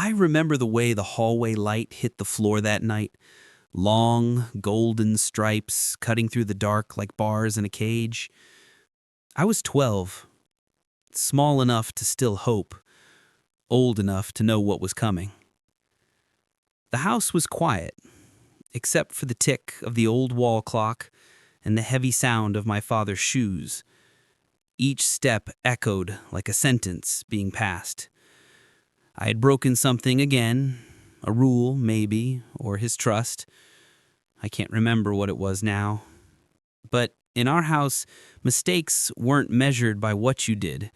I remember the way the hallway light hit the floor that night. Long, golden stripes cutting through the dark like bars in a cage. I was 12, small enough to still hope, old enough to know what was coming. The house was quiet, except for the tick of the old wall clock and the heavy sound of my father's shoes. Each step echoed like a sentence being passed. I had broken something again, a rule, maybe, or his trust. I can't remember what it was now. But in our house, mistakes weren't measured by what you did,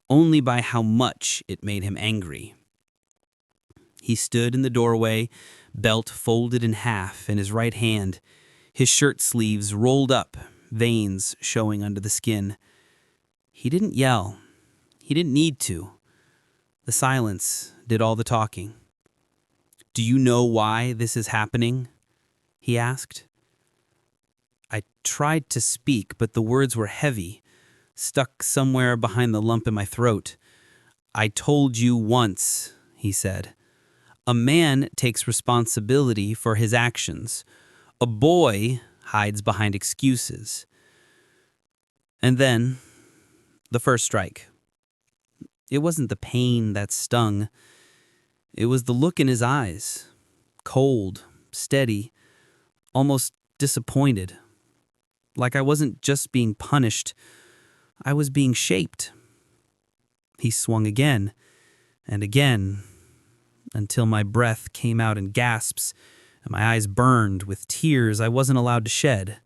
only by how much it made him angry. He stood in the doorway, belt folded in half in his right hand, his shirt sleeves rolled up, veins showing under the skin. He didn't yell. He didn't need to. The silence did all the talking. "Do you know why this is happening?" he asked. I tried to speak, but the words were heavy, stuck somewhere behind the lump in my throat. "I told you once," he said. "A man takes responsibility for his actions. A boy hides behind excuses." And then, the first strike. It wasn't the pain that stung. It was the look in his eyes. Cold, steady, almost disappointed. Like I wasn't just being punished, I was being shaped. He swung again, and again, until my breath came out in gasps and my eyes burned with tears I wasn't allowed to shed.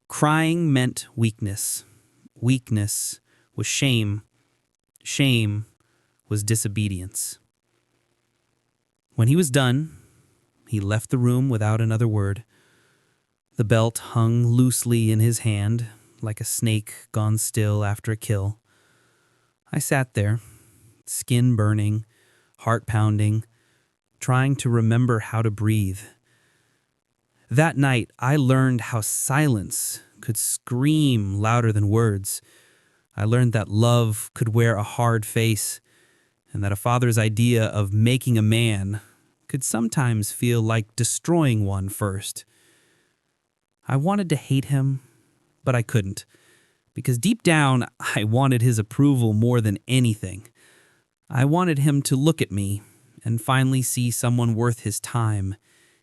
Crying meant weakness. Weakness was shame. Shame was disobedience. When he was done, he left the room without another word. The belt hung loosely in his hand, like a snake gone still after a kill. I sat there, skin burning, heart pounding, trying to remember how to breathe. That night, I learned how silence could scream louder than words. I learned that love could wear a hard face, and that a father's idea of making a man could sometimes feel like destroying one first. I wanted to hate him, but I couldn't, because deep down, I wanted his approval more than anything. I wanted him to look at me and finally see someone worth his time,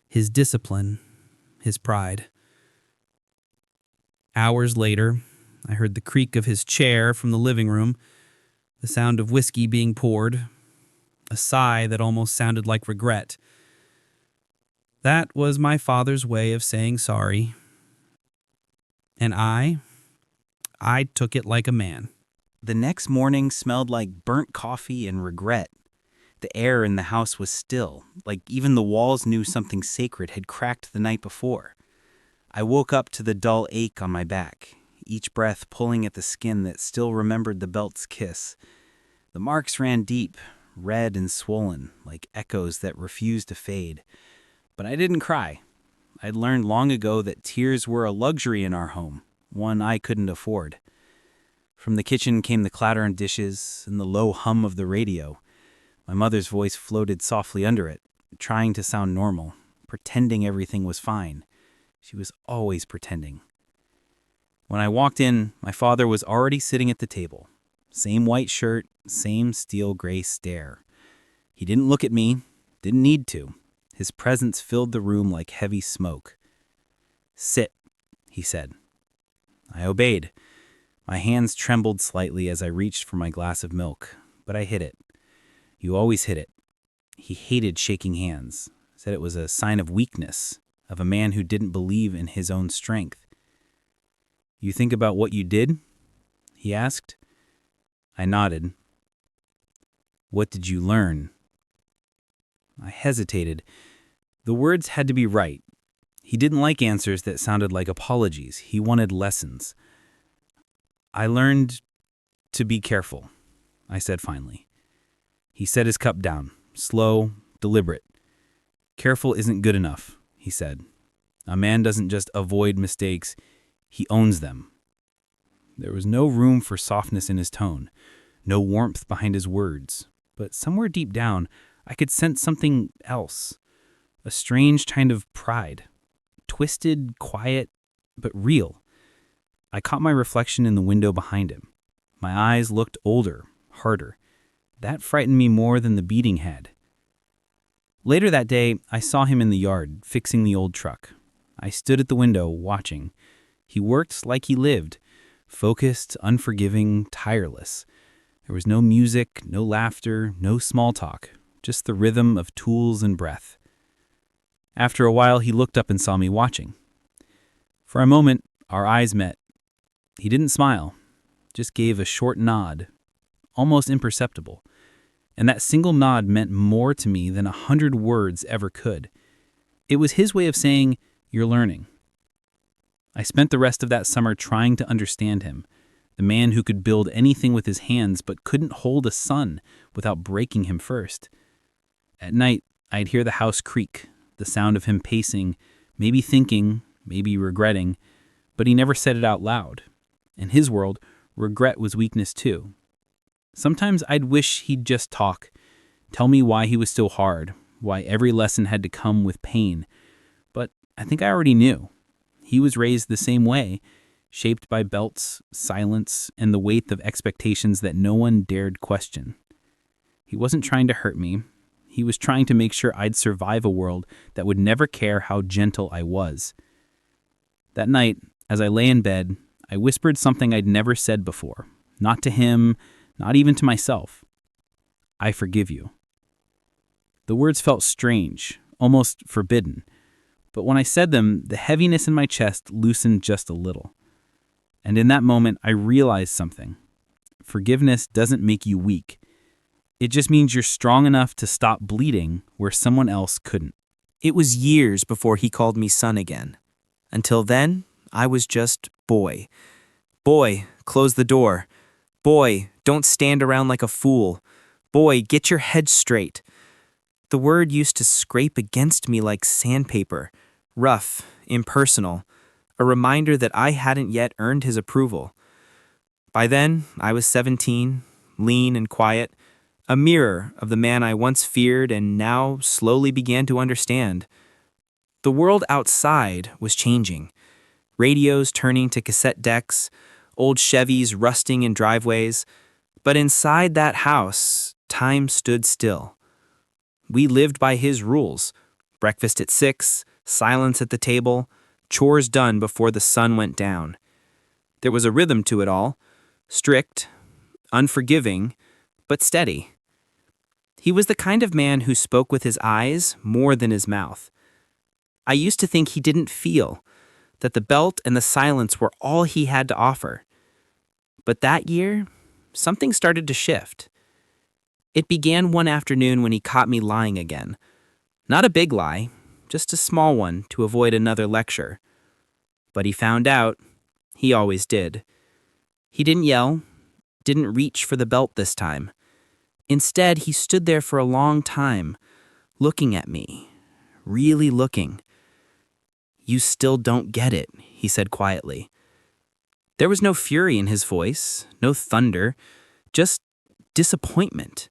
his discipline, his pride. Hours later, I heard the creak of his chair from the living room, the sound of whiskey being poured, a sigh that almost sounded like regret. That was my father's way of saying sorry. And I took it like a man. The next morning smelled like burnt coffee and regret. The air in the house was still, like even the walls knew something sacred had cracked the night before. I woke up to the dull ache on my back, each breath pulling at the skin that still remembered the belt's kiss. The marks ran deep, red and swollen, like echoes that refused to fade. But I didn't cry. I'd learned long ago that tears were a luxury in our home, one I couldn't afford. From the kitchen came the clatter of dishes and the low hum of the radio. My mother's voice floated softly under it, trying to sound normal, pretending everything was fine. She was always pretending. When I walked in, my father was already sitting at the table. Same white shirt, same steel gray stare. He didn't look at me, didn't need to. His presence filled the room like heavy smoke. "Sit," he said. I obeyed. My hands trembled slightly as I reached for my glass of milk, but I hid it. You always hid it. He hated shaking hands, said it was a sign of weakness, of a man who didn't believe in his own strength. "You think about what you did?" he asked. I nodded. "What did you learn?" I hesitated. The words had to be right. He didn't like answers that sounded like apologies. He wanted lessons. "I learned to be careful," I said finally. He set his cup down, slow, deliberate. "Careful isn't good enough," he said. "A man doesn't just avoid mistakes, he owns them." There was no room for softness in his tone, no warmth behind his words, but somewhere deep down, I could sense something else, a strange kind of pride. Twisted, quiet, but real. I caught my reflection in the window behind him. My eyes looked older, harder. That frightened me more than the beating had. Later that day, I saw him in the yard, fixing the old truck. I stood at the window, watching. He worked like he lived, focused, unforgiving, tireless. There was no music, no laughter, no small talk, just the rhythm of tools and breath. After a while, he looked up and saw me watching. For a moment, our eyes met. He didn't smile, just gave a short nod, almost imperceptible. And that single nod meant more to me than 100 words ever could. It was his way of saying, "You're learning." I spent the rest of that summer trying to understand him, the man who could build anything with his hands but couldn't hold a son without breaking him first. At night, I'd hear the house creak, the sound of him pacing, maybe thinking, maybe regretting, but he never said it out loud. In his world, regret was weakness too. Sometimes I'd wish he'd just talk, tell me why he was so hard, why every lesson had to come with pain. But I think I already knew. He was raised the same way, shaped by belts, silence, and the weight of expectations that no one dared question. He wasn't trying to hurt me. He was trying to make sure I'd survive a world that would never care how gentle I was. That night, as I lay in bed, I whispered something I'd never said before, not to him, not even to myself. "I forgive you." The words felt strange, almost forbidden, but when I said them, the heaviness in my chest loosened just a little. And in that moment, I realized something. Forgiveness doesn't make you weak. It just means you're strong enough to stop bleeding where someone else couldn't. It was years before he called me son again. Until then, I was just boy. Boy, close the door. Boy, don't stand around like a fool. Boy, get your head straight. The word used to scrape against me like sandpaper, rough, impersonal, a reminder that I hadn't yet earned his approval. By then, I was 17, lean and quiet, a mirror of the man I once feared and now slowly began to understand. The world outside was changing. Radios turning to cassette decks, old Chevys rusting in driveways. But inside that house, time stood still. We lived by his rules. Breakfast at 6, silence at the table, chores done before the sun went down. There was a rhythm to it all, strict, unforgiving, but steady. He was the kind of man who spoke with his eyes more than his mouth. I used to think he didn't feel, that the belt and the silence were all he had to offer. But that year, something started to shift. It began one afternoon when he caught me lying again. Not a big lie, just a small one to avoid another lecture. But he found out. He always did. He didn't yell, didn't reach for the belt this time. Instead, he stood there for a long time, looking at me, really looking. "You still don't get it," he said quietly. There was no fury in his voice, no thunder, just disappointment.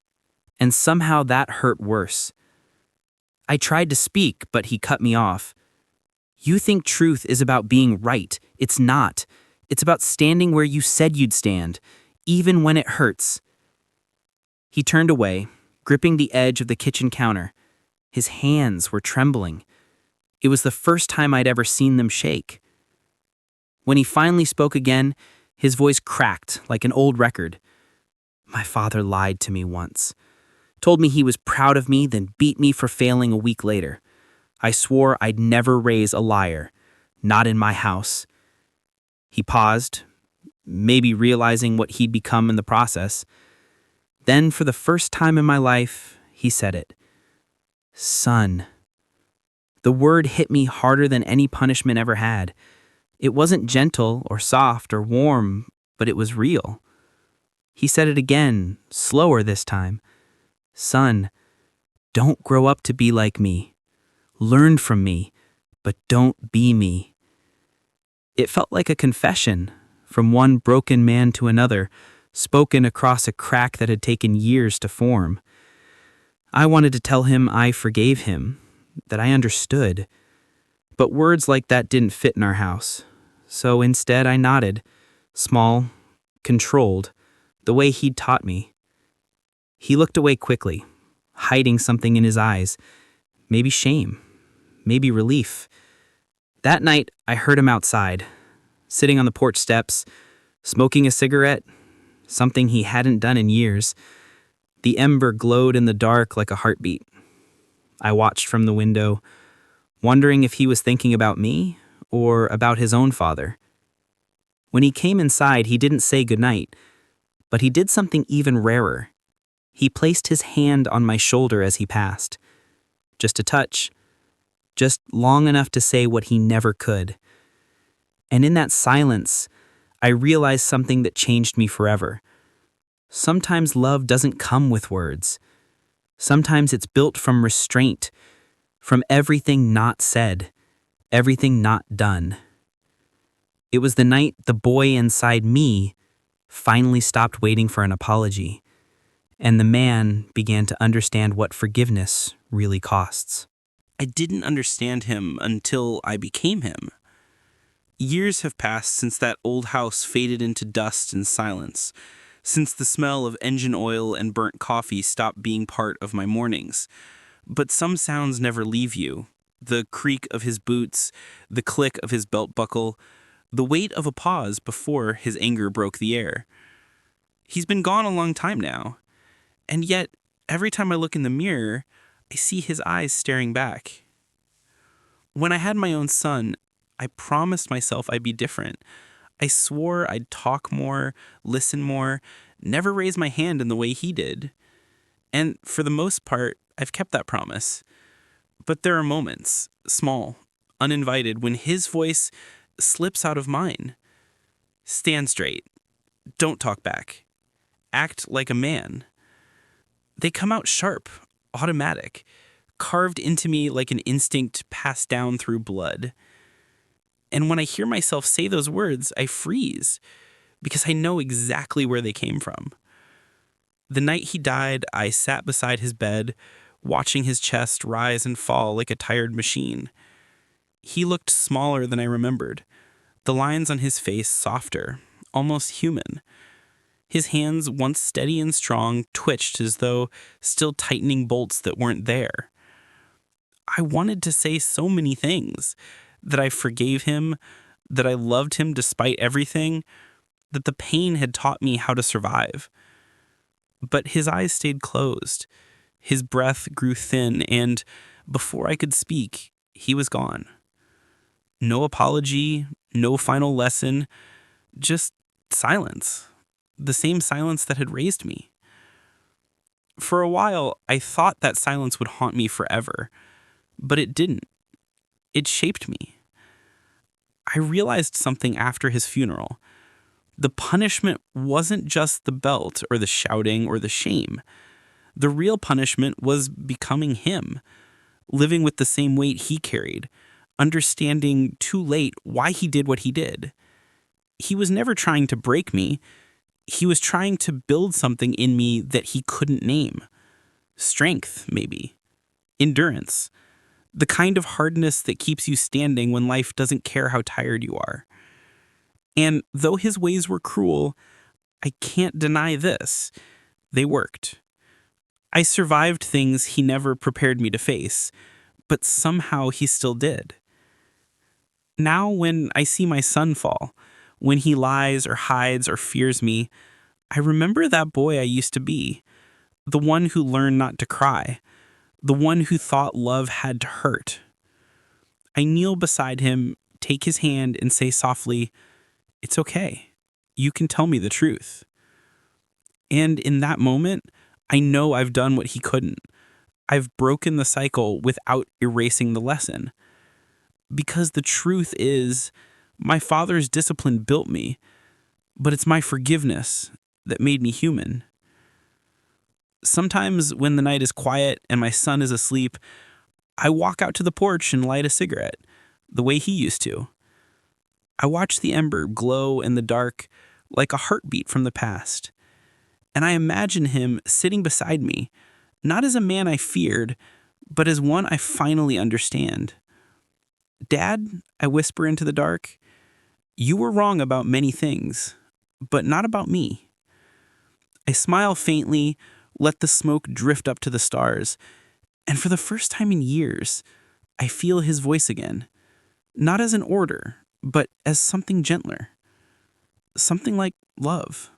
And somehow that hurt worse. I tried to speak, but he cut me off. "You think truth is about being right. It's not. It's about standing where you said you'd stand, even when it hurts." He turned away, gripping the edge of the kitchen counter. His hands were trembling. It was the first time I'd ever seen them shake. When he finally spoke again, his voice cracked like an old record. "My father lied to me once. Told me he was proud of me, then beat me for failing a week later. I swore I'd never raise a liar. Not in my house." He paused, maybe realizing what he'd become in the process. Then, for the first time in my life, he said it. "Son." The word hit me harder than any punishment ever had. It wasn't gentle or soft or warm, but it was real. He said it again, slower this time. "Son, don't grow up to be like me. Learn from me, but don't be me." It felt like a confession, from one broken man to another, spoken across a crack that had taken years to form. I wanted to tell him I forgave him, that I understood. But words like that didn't fit in our house. So instead I nodded, small, controlled, the way he'd taught me. He looked away quickly, hiding something in his eyes. Maybe shame, maybe relief. That night, I heard him outside, sitting on the porch steps, smoking a cigarette, something he hadn't done in years. The ember glowed in the dark like a heartbeat. I watched from the window, wondering if he was thinking about me or about his own father. When he came inside, he didn't say goodnight, but he did something even rarer. He placed his hand on my shoulder as he passed. Just a touch, just long enough to say what he never could. And in that silence, I realized something that changed me forever. Sometimes love doesn't come with words. Sometimes it's built from restraint, from everything not said, everything not done. It was the night the boy inside me finally stopped waiting for an apology, and the man began to understand what forgiveness really costs. I didn't understand him until I became him. Years have passed since that old house faded into dust and silence, since the smell of engine oil and burnt coffee stopped being part of my mornings. But some sounds never leave you. The creak of his boots, the click of his belt buckle, the weight of a pause before his anger broke the air. He's been gone a long time now, and yet every time I look in the mirror, I see his eyes staring back. When I had my own son, I promised myself I'd be different. I swore I'd talk more, listen more, never raise my hand in the way he did. And for the most part, I've kept that promise. But there are moments, small, uninvited, when his voice slips out of mine. Stand straight. Don't talk back. Act like a man. They come out sharp, automatic, carved into me like an instinct passed down through blood. And when I hear myself say those words, I freeze, because I know exactly where they came from. The night he died, I sat beside his bed, watching his chest rise and fall like a tired machine. He looked smaller than I remembered, the lines on his face softer, almost human. His hands, once steady and strong, twitched as though still tightening bolts that weren't there. I wanted to say so many things, that I forgave him, that I loved him despite everything, that the pain had taught me how to survive. But his eyes stayed closed. His breath grew thin, and before I could speak, he was gone. No apology, no final lesson, just silence. The same silence that had raised me. For a while, I thought that silence would haunt me forever, but it didn't. It shaped me. I realized something after his funeral. The punishment wasn't just the belt or the shouting or the shame. The real punishment was becoming him, living with the same weight he carried, understanding too late why he did what he did. He was never trying to break me. He was trying to build something in me that he couldn't name. Strength, maybe. Endurance. The kind of hardness that keeps you standing when life doesn't care how tired you are. And though his ways were cruel, I can't deny this. They worked. I survived things he never prepared me to face, but somehow he still did. Now when I see my son fall, when he lies or hides or fears me, I remember that boy I used to be, the one who learned not to cry, the one who thought love had to hurt. I kneel beside him, take his hand, and say softly, "It's okay. You can tell me the truth." And in that moment, I know I've done what he couldn't. I've broken the cycle without erasing the lesson. Because the truth is, my father's discipline built me, but it's my forgiveness that made me human. Sometimes when the night is quiet and my son is asleep, I walk out to the porch and light a cigarette, the way he used to. I watch the ember glow in the dark like a heartbeat from the past, and I imagine him sitting beside me, Not as a man I feared, but as one I finally understand. Dad, I whisper into the dark, you were wrong about many things, but not about me. I smile faintly, let the smoke drift up to the stars, and for the first time in years, I feel his voice again. Not as an order, but as something gentler. Something like love.